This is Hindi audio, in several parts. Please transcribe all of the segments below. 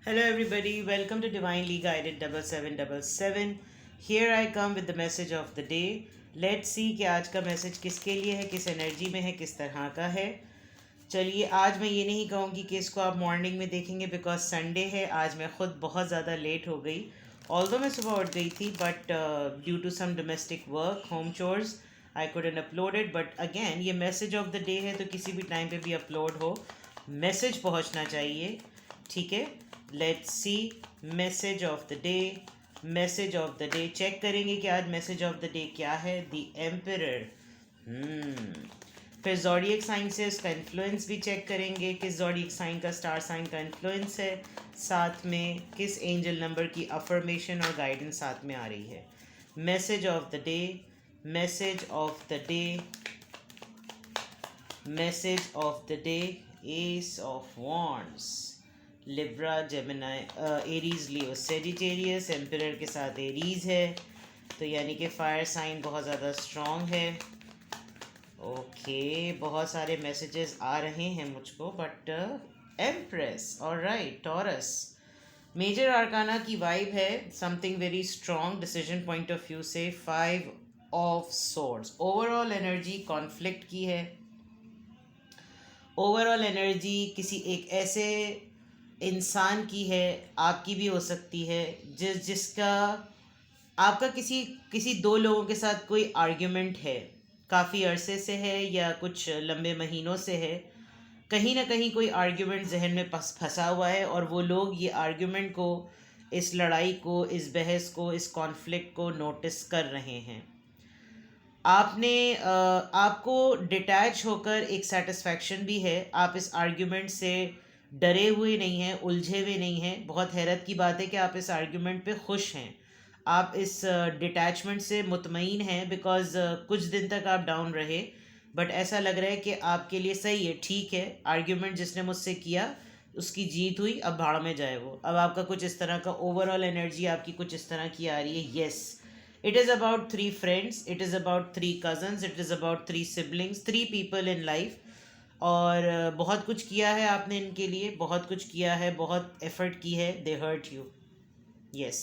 Hello, everybody. Welcome to Divinely Guided 7777. Here I come with the message of the day. Let's see कि आज का मैसेज किसके लिए है, किस एनर्जी में है, किस तरह का है. चलिए, आज मैं ये नहीं कहूँगी कि इसको आप मॉर्निंग में देखेंगे बिकॉज संडे है. आज मैं खुद बहुत ज़्यादा लेट हो गई. ऑल्दो मैं सुबह उठ गई थी but due to some domestic work, home chores, I couldn't upload it. But again ये मैसेज ऑफ द डे है तो किसी भी टाइम पे भी अपलोड हो, मैसेज पहुंचना चाहिए. ठीक है, let's see message of the day. Message of the day check करेंगे कि आज मैसेज ऑफ द डे क्या है. The emperor. फिर ज़ोडिएक साइन से उसका इन्फ्लुएंस भी चेक करेंगे, किस ज़ोडिएक साइन का, स्टार साइन का इन्फ्लुएंस है. साथ में किस एंजल नंबर की अफर्मेशन और गाइडेंस साथ में आ रही है. Message of the day. Message of the day. Message of the day. S of wands. Libra, Gemini, Aries, Leo, Sagittarius. Emperor के साथ एरीज है तो यानी कि फायर साइन बहुत ज़्यादा स्ट्रॉन्ग है. ओके, बहुत सारे मैसेजेस आ रहे हैं मुझको बट एम्प्रेस और राइट टॉरस. मेजर आर्काना की वाइब है, something very strong decision point of view से. 5 of swords. Overall energy conflict की है. ओवरऑल एनर्जी किसी एक ऐसे इंसान की है, आपकी भी हो सकती है, जिसका आपका किसी किसी दो लोगों के साथ कोई आर्ग्यूमेंट है, काफ़ी अरसे से है या कुछ लंबे महीनों से है. कहीं ना कहीं कोई आर्ग्यूमेंट जहन में फंसा हुआ है और वो लोग ये आर्ग्यूमेंट को, इस लड़ाई को, इस बहस को, इस कॉन्फ्लिक्ट को नोटिस कर रहे हैं. आपको डिटैच होकर एक सेटिस्फैक्शन भी है. आप इस आर्ग्यूमेंट से डरे हुए नहीं हैं, उलझे हुए नहीं हैं. बहुत हैरत की बात है कि आप इस आर्ग्यूमेंट पे खुश हैं. आप इस डिटैचमेंट से मुतमईन हैं बिकॉज कुछ दिन तक आप डाउन रहे बट ऐसा लग रहा है कि आपके लिए सही है, ठीक है. आर्ग्यूमेंट जिसने मुझसे किया उसकी जीत हुई, अब भाड़ में जाए वो. अब आपका कुछ इस तरह का ओवरऑल एनर्जी आपकी कुछ इस तरह की आ रही है. Yes, it is about 3 friends, it is about 3 cousins, it is about 3 siblings, 3 people in life. और बहुत कुछ किया है आपने इनके लिए, बहुत कुछ किया है, बहुत एफर्ट की है. दे हर्ट यू. यस,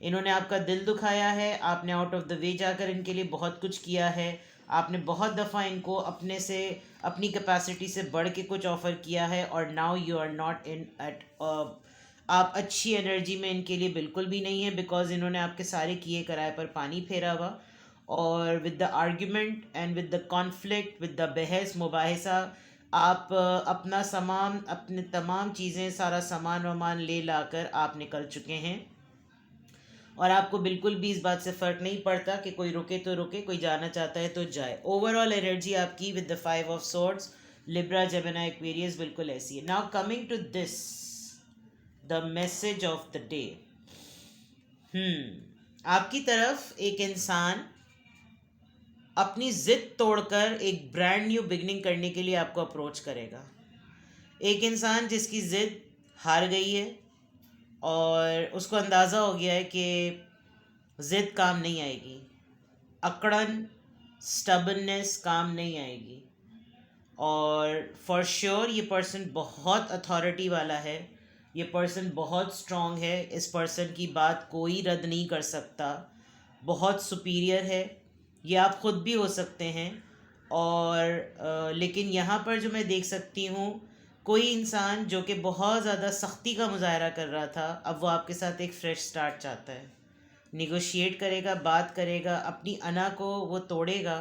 इन्होंने आपका दिल दुखाया है. आपने आउट ऑफ द वे जाकर इनके लिए बहुत कुछ किया है. आपने बहुत दफ़ा इनको अपने से, अपनी कैपेसिटी से बढ़ के कुछ ऑफ़र किया है और now you are not in it, आप अच्छी एनर्जी में इनके लिए बिल्कुल भी नहीं है बिकॉज इन्होंने आपके सारे किए कराए पर पानी फेरा हुआ. और with the argument and with the conflict, with the बहस मुबाहिसा, आप अपना सामान, अपने तमाम चीज़ें, सारा सामान वामान ले लाकर आप निकल चुके हैं और आपको बिल्कुल भी इस बात से फ़र्क नहीं पड़ता कि कोई रुके तो रुके, कोई जाना चाहता है तो जाए. ओवरऑल एनर्जी आपकी with the 5 of swords, Libra, Gemini, Aquarius बिल्कुल ऐसी है. Now coming to this, the message of the day. आपकी तरफ एक इंसान अपनी ज़िद तोड़कर एक ब्रांड न्यू बिगनिंग करने के लिए आपको अप्रोच करेगा. एक इंसान जिसकी ज़िद हार गई है और उसको अंदाज़ा हो गया है कि ज़िद काम नहीं आएगी, अकड़न, स्टबननेस काम नहीं आएगी. और फॉर श्योर ये पर्सन बहुत अथॉरिटी वाला है, ये पर्सन बहुत स्ट्रॉन्ग है. इस पर्सन की बात कोई रद्द नहीं कर सकता, बहुत सुपीरियर है. ये आप ख़ुद भी हो सकते हैं. और लेकिन यहाँ पर जो मैं देख सकती हूँ, कोई इंसान जो कि बहुत ज़्यादा सख्ती का मुजाहरा कर रहा था, अब वो आपके साथ एक फ़्रेश स्टार्ट चाहता है. निगोशिएट करेगा, बात करेगा, अपनी अना को वो तोड़ेगा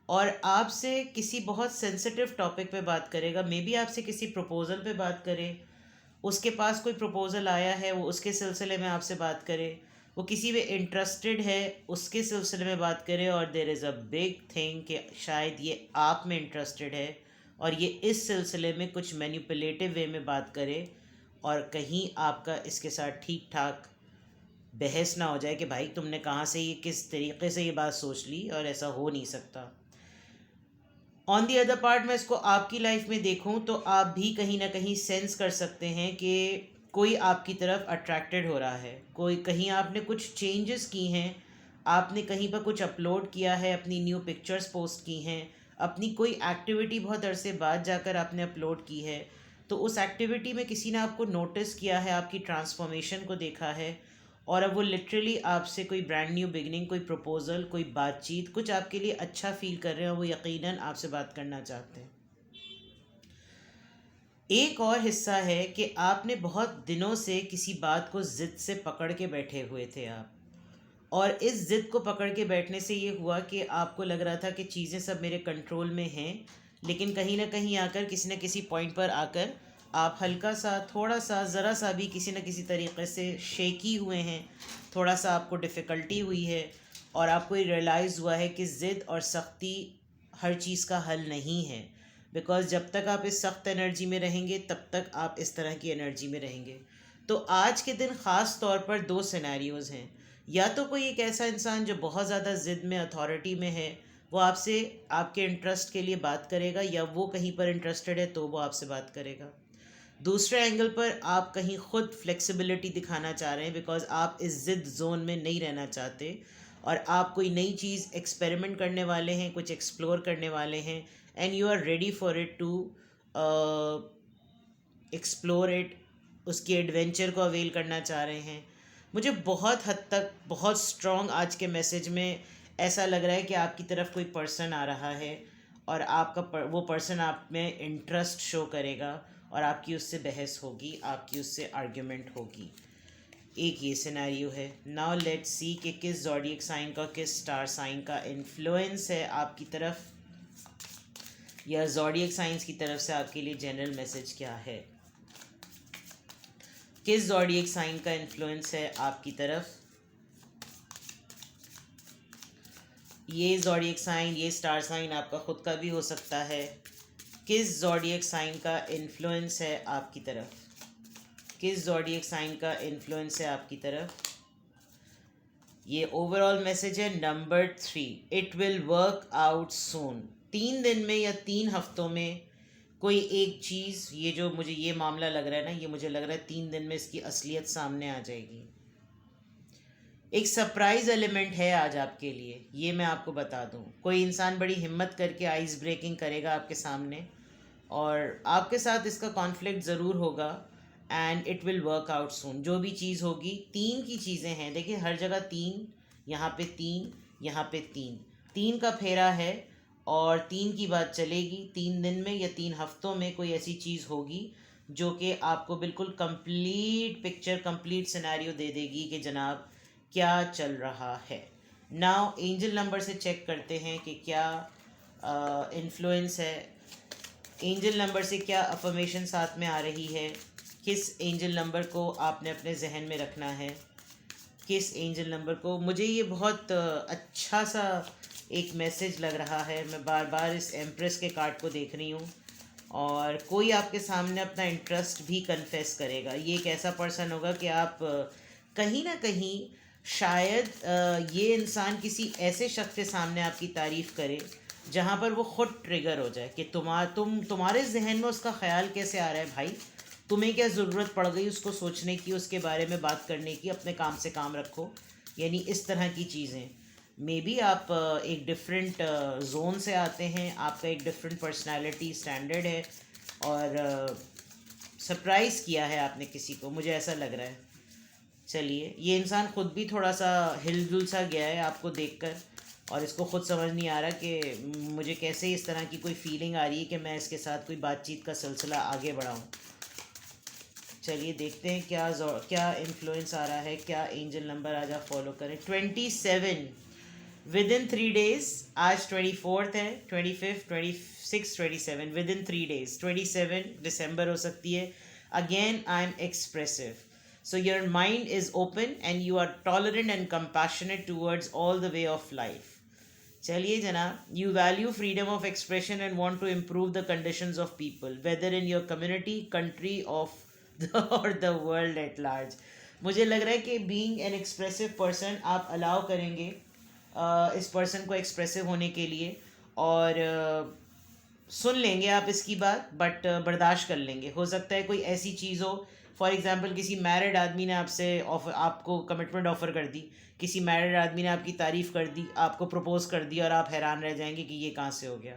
और आपसे किसी बहुत सेंसिटिव टॉपिक पे बात करेगा. मे बी आपसे किसी प्रपोज़ल पे बात करे, उसके पास कोई प्रपोज़ल आया है, वो उसके सिलसिले में आपसे बात करे, वो किसी में इंटरेस्टेड है, उसके सिलसिले में बात करे. और there is a big thing कि शायद ये आप में इंटरेस्टेड है और ये इस सिलसिले में कुछ मैनिपुलेटिव वे में बात करे और कहीं आपका इसके साथ ठीक ठाक बहस ना हो जाए कि भाई तुमने कहाँ से, ये किस तरीके से ये बात सोच ली और ऐसा हो नहीं सकता. ऑन दी अदर पार्ट, मैं इसको आपकी लाइफ में देखूं तो आप भी कहीं ना कहीं सेंस कर सकते हैं कि कोई आपकी तरफ अट्रैक्टेड हो रहा है. कोई, कहीं आपने कुछ चेंजेस की हैं, आपने कहीं पर कुछ अपलोड किया है, अपनी न्यू पिक्चर्स पोस्ट की हैं, अपनी कोई एक्टिविटी बहुत अरसे बाद जाकर आपने अपलोड की है. तो उस एक्टिविटी में किसी ने आपको नोटिस किया है, आपकी ट्रांसफॉर्मेशन को देखा है, और अब वो लिटरली आपसे कोई ब्रांड न्यू बिगनिंग, कोई प्रपोजल, कोई बातचीत, कुछ आपके लिए अच्छा फील कर रहे हैं, वो यकीनन आपसे बात करना चाहते हैं। एक और हिस्सा है कि आपने बहुत दिनों से किसी बात को ज़िद से पकड़ के बैठे हुए थे आप, और इस ज़िद को पकड़ के बैठने से ये हुआ कि आपको लग रहा था कि चीज़ें सब मेरे कंट्रोल में हैं, लेकिन कहीं ना कहीं आकर, किसी न किसी पॉइंट पर आकर आप हल्का सा, थोड़ा सा, ज़रा सा भी किसी न किसी तरीके से शेकी हुए हैं, थोड़ा सा आपको डिफ़िकल्टी हुई है, और आपको ये रियलाइज़ हुआ है कि ज़िद और सख्ती हर चीज़ का हल नहीं है। बिकॉज़ जब तक आप इस सख्त एनर्जी में रहेंगे, तब तक आप इस तरह की एनर्जी में रहेंगे। तो आज के दिन ख़ास तौर पर दो सिनेरियोज़ हैं। या तो कोई एक ऐसा इंसान जो बहुत ज़्यादा ज़िद में, अथॉरिटी में है, वो आपसे आपके इंटरेस्ट के लिए बात करेगा, या वो कहीं पर इंटरेस्टेड है तो वो आपसे बात करेगा। दूसरे एंगल पर आप कहीं ख़ुद फ्लेक्सिबिलिटी दिखाना चाह रहे हैं, बिकॉज़ आप इस ज़िद जोन में नहीं रहना चाहते, और आप कोई नई चीज़ एक्सपेरिमेंट करने वाले हैं, कुछ एक्सप्लोर करने वाले हैं, and you are ready for it to explore it, उसकी एडवेंचर को अवेल करना चाह रहे हैं। मुझे बहुत हद तक, बहुत स्ट्रॉन्ग आज के मैसेज में ऐसा लग रहा है कि आपकी तरफ कोई पर्सन आ रहा है, और वो पर्सन आप में इंटरेस्ट शो करेगा, और आपकी उससे बहस होगी, आपकी उससे आर्ग्यूमेंट होगी। एक ये सिनेरियो है। नाउ लेट्स सी कि किस ज़ोडिएक साइन का, किस स्टार साइन का इन्फ्लुएंस है आपकी तरफ, या ज़ोडिएक साइंस की तरफ से आपके लिए जनरल मैसेज क्या है। किस ज़ोडिएक साइन का इन्फ्लुएंस है आपकी तरफ। ये ज़ोडिएक साइन, ये स्टार साइन आपका खुद का भी हो सकता है। किस ज़ोडिएक साइन का इन्फ्लुएंस है आपकी तरफ, किस ज़ोडिएक साइन का इन्फ्लुएंस है आपकी तरफ। ये ओवरऑल मैसेज है number 3, it will work out soon. 3 दिन में या 3 हफ्तों में कोई एक चीज़, ये जो मुझे ये मामला लग रहा है ना, ये मुझे लग रहा है 3 दिन में इसकी असलियत सामने आ जाएगी। एक सरप्राइज़ एलिमेंट है आज आपके लिए, ये मैं आपको बता दूं। कोई इंसान बड़ी हिम्मत करके आइस ब्रेकिंग करेगा आपके सामने, और आपके साथ इसका कॉन्फ्लिक्ट ज़रूर होगा, and it will work out soon. जो भी चीज़ होगी, 3 की चीज़ें हैं, देखिए हर जगह 3, यहाँ पे 3, यहाँ पे 3, 3 का फेरा है, और 3 की बात चलेगी। 3 दिन में या 3 हफ्तों में कोई ऐसी चीज़ होगी जो कि आपको बिल्कुल कंप्लीट पिक्चर, कंप्लीट सिनेरियो दे देगी कि जनाब क्या चल रहा है। नाउ एंजल नंबर से चेक करते हैं कि क्या इन्फ्लुएंस है, एंजल नंबर से क्या अफर्मेशन साथ में आ रही है, किस एंजल नंबर को आपने अपने जहन में रखना है, किस एंजल नंबर को। मुझे ये बहुत अच्छा सा एक मैसेज लग रहा है। मैं बार बार इस एम्प्रेस के कार्ड को देख रही हूँ, और कोई आपके सामने अपना इंटरेस्ट भी कन्फेस करेगा। ये एक ऐसा पर्सन होगा कि आप कहीं ना कहीं शायद ये इंसान किसी ऐसे शख्स के सामने आपकी तारीफ़ करे जहाँ पर वो ख़ुद ट्रिगर हो जाए कि तुम्हारे जहन में उसका ख्याल कैसे आ रहा है भाई, तुम्हें क्या ज़रूरत पड़ गई उसको सोचने की, उसके बारे में बात करने की, अपने काम से काम रखो। यानी इस तरह की चीज़ें। मे बी आप एक डिफरेंट जोन से आते हैं, आपका एक डिफरेंट पर्सनालिटी स्टैंडर्ड है, और सरप्राइज़ किया है आपने किसी को, मुझे ऐसा लग रहा है। चलिए, ये इंसान खुद भी थोड़ा सा हिलजुल सा गया है आपको देखकर, और इसको खुद समझ नहीं आ रहा कि मुझे कैसे इस तरह की कोई फीलिंग आ रही है कि मैं इसके साथ कोई बातचीत का सिलसिला आगे बढ़ाऊँ। चलिए देखते हैं क्या इन्फ्लुएंस आ रहा है, क्या एंजल नंबर आज आप फॉलो करें। 27 विद इन 3 डेज। आज 24 है, 25, 26, 27, विद इन 3 डेज। 27 दिसंबर हो सकती है। Again I am expressive, so your mind is open and you are tolerant and compassionate towards all the way of life. चलिए जनाब, you value freedom of expression and want to improve the conditions of people, whether in your community, country or the world at large. मुझे लग रहा है कि being an expressive person आप अलाउ करेंगे इस पर्सन को एक्सप्रेसिव होने के लिए, और सुन लेंगे आप इसकी बात, बट बर्दाश्त कर लेंगे। हो सकता है कोई ऐसी चीज़ हो, फॉर एग्ज़ाम्पल किसी मैरिड आदमी ने आपको कमिटमेंट ऑफ़र कर दी, किसी मैरिड आदमी ने आपकी तारीफ़ कर दी, आपको प्रपोज़ कर दिया, और आप हैरान रह जाएंगे कि ये कहाँ से हो गया।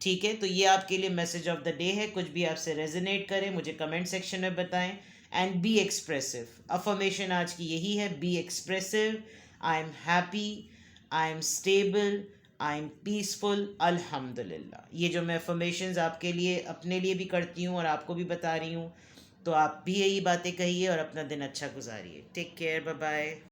ठीक है, तो ये आपके लिए मैसेज ऑफ द डे है। कुछ भी आपसे रेजोनेट करे मुझे कमेंट सेक्शन में बताएं। And B expressive. अफर्मेशन आज की यही है, B expressive. I am happy, I am stable, I am peaceful, अल्हम्दुलिल्लाह। ये जो मैं अफर्मेशंस आपके लिए अपने लिए भी करती हूँ और आपको भी बता रही हूँ, तो आप भी यही बातें कहिए और अपना दिन अच्छा गुजारिए। Take care, bye bye.